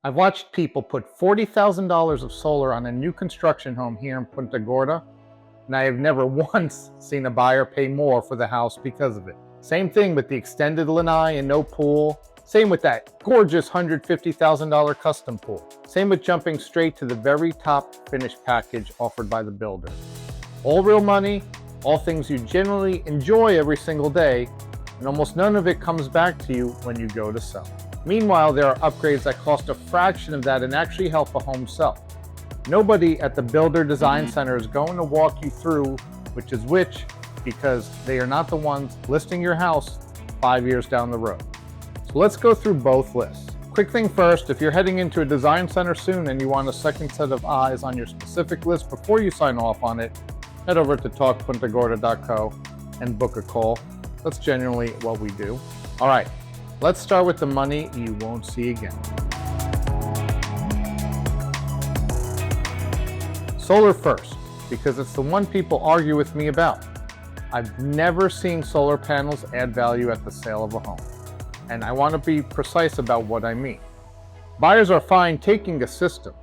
I've watched people put $40,000 of solar on a new construction home here in Punta Gorda, and I have never once seen a buyer pay more for the house because of it. Same thing with the extended lanai and no pool. Same with that gorgeous $150,000 custom pool. Same with jumping straight to the very top finished package offered by the builder. All real money, all things you generally enjoy every single day, and almost none of it comes back to you when you go to sell. Meanwhile, there are upgrades that cost a fraction of that and actually help a home sell. Nobody at the Builder Design Center is going to walk you through which is which, because they are not the ones listing your house 5 years down the road. So let's go through both lists. Quick thing first, if you're heading into a design center soon and you want a second set of eyes on your specific list before you sign off on it, head over to talkpuntagorda.co and book a call. That's generally what we do. All right, let's start with the money you won't see again. Solar first, because it's the one people argue with me about. I've never seen solar panels add value at the sale of a home, and I want to be precise about what I mean. Buyers are fine taking a system.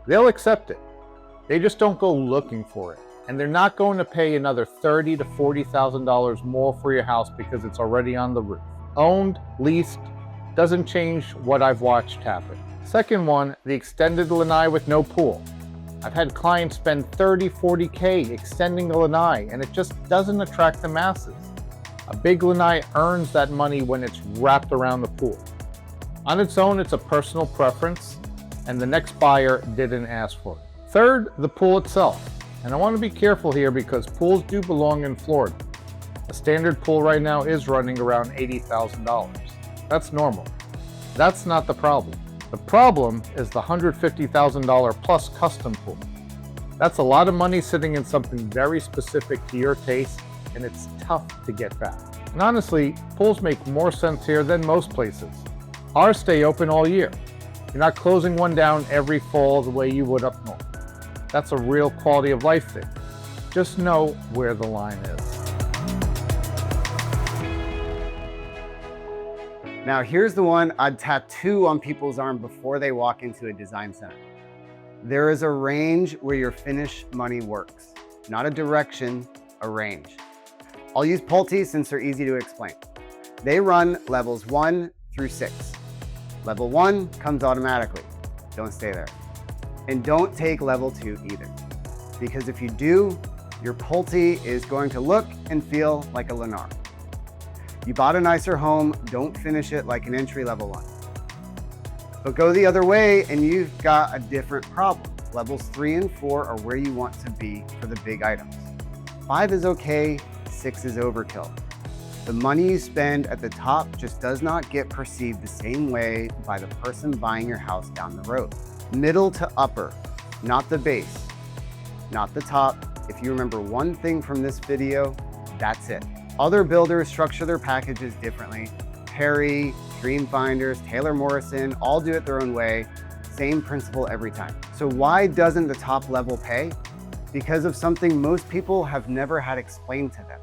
They'll accept it. They just don't go looking for it. And they're not going to pay another $30,000 to $40,000 more for your house because it's already on the roof. Owned, leased, doesn't change what I've watched happen. Second one, the extended lanai with no pool. I've had clients spend $30,000, $40,000 extending the lanai, and it just doesn't attract the masses. A big lanai earns that money when it's wrapped around the pool. On its own, it's a personal preference, and the next buyer didn't ask for it. Third, the pool itself. And I want to be careful here because pools do belong in Florida. A standard pool right now is running around $80,000. That's normal. That's not the problem. The problem is the $150,000 plus custom pool. That's a lot of money sitting in something very specific to your taste, and it's tough to get back. And honestly, pools make more sense here than most places. Ours stay open all year. You're not closing one down every fall the way you would up north. That's a real quality of life thing. Just know where the line is. Now here's the one I'd tattoo on people's arm before they walk into a design center. There is a range where your finish money works. Not a direction, a range. I'll use Pulte since they're easy to explain. They run levels 1 through 6. Level 1 comes automatically. Don't stay there. And don't take level 2 either. Because if you do, your Pulte is going to look and feel like a Lennar. You bought a nicer home, don't finish it like an entry-level one. But go the other way and you've got a different problem. Levels 3 and 4 are where you want to be for the big items. 5 is okay, 6 is overkill. The money you spend at the top just does not get perceived the same way by the person buying your house down the road. Middle to upper, not the base, not the top. If you remember one thing from this video, that's it. Other builders structure their packages differently. Perry, Dreamfinders, Taylor Morrison, all do it their own way. Same principle every time. So why doesn't the top level pay? Because of something most people have never had explained to them.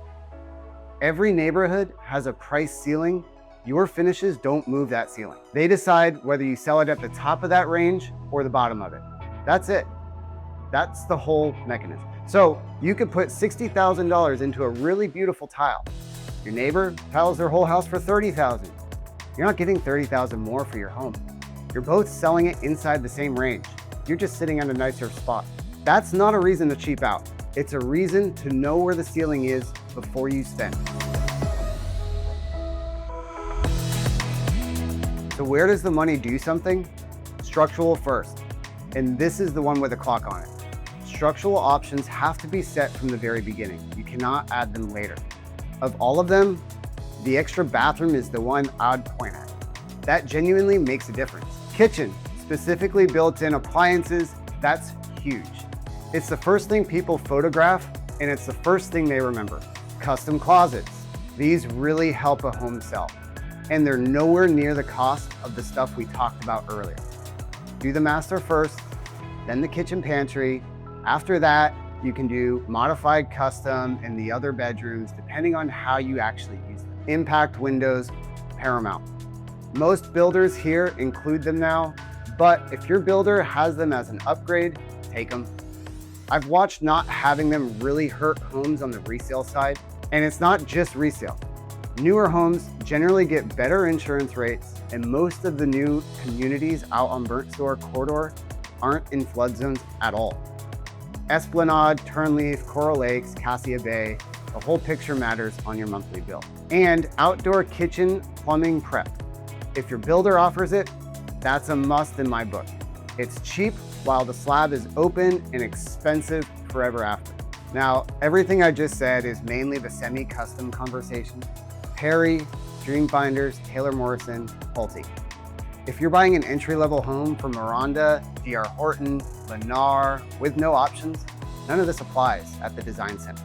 Every neighborhood has a price ceiling. Your finishes don't move that ceiling. They decide whether you sell it at the top of that range or the bottom of it. That's it. That's the whole mechanism. So you could put $60,000 into a really beautiful tile. Your neighbor tiles their whole house for $30,000. You're not getting $30,000 more for your home. You're both selling it inside the same range. You're just sitting on a nicer spot. That's not a reason to cheap out. It's a reason to know where the ceiling is before you spend. So where does the money do something? Structural first. And this is the one with a clock on it. Structural options have to be set from the very beginning. You cannot add them later. Of all of them, the extra bathroom is the one I'd point at. That genuinely makes a difference. Kitchen, specifically built-in appliances, that's huge. It's the first thing people photograph, and it's the first thing they remember. Custom closets. These really help a home sell, and they're nowhere near the cost of the stuff we talked about earlier. Do the master first, then the kitchen pantry. After that, you can do modified custom in the other bedrooms, depending on how you actually use them. Impact windows, paramount. Most builders here include them now. But if your builder has them as an upgrade, take them. I've watched not having them really hurt homes on the resale side, and it's not just resale. Newer homes generally get better insurance rates, and most of the new communities out on Burnt Store Corridor aren't in flood zones at all. Esplanade, Turnleaf, Coral Lakes, Cassia Bay, the whole picture matters on your monthly bill. And outdoor kitchen plumbing prep. If your builder offers it, that's a must in my book. It's cheap while the slab is open and expensive forever after. Now, everything I just said is mainly the semi-custom conversation. Perry, Dream Finders, Taylor Morrison, Pulte. If you're buying an entry-level home from Miranda, D.R. Horton, Lennar, with no options, none of this applies at the Design Center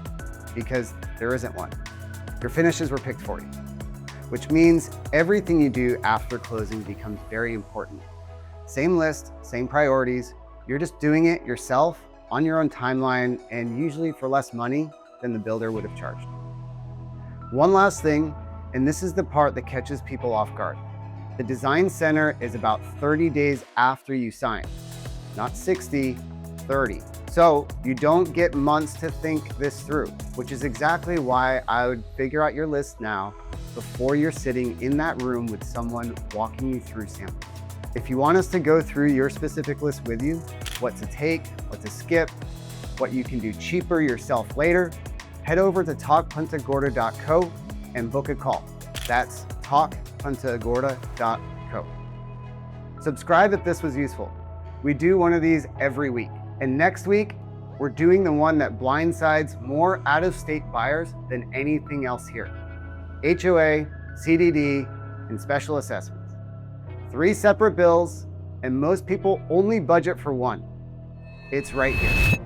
because there isn't one. Your finishes were picked for you, which means everything you do after closing becomes very important. Same list, same priorities. You're just doing it yourself on your own timeline and usually for less money than the builder would have charged. One last thing, and this is the part that catches people off guard. The Design Center is about 30 days after you sign, not 60, 30. So you don't get months to think this through, which is exactly why I would figure out your list now before you're sitting in that room with someone walking you through samples. If you want us to go through your specific list with you, what to take, what to skip, what you can do cheaper yourself later, head over to talkpuntagorda.co and book a call. That's talkpuntagorda.co. Subscribe if this was useful. We do one of these every week. And next week, we're doing the one that blindsides more out-of-state buyers than anything else here. HOA, CDD, and special assessments. 3 separate bills, and most people only budget for one. It's right here.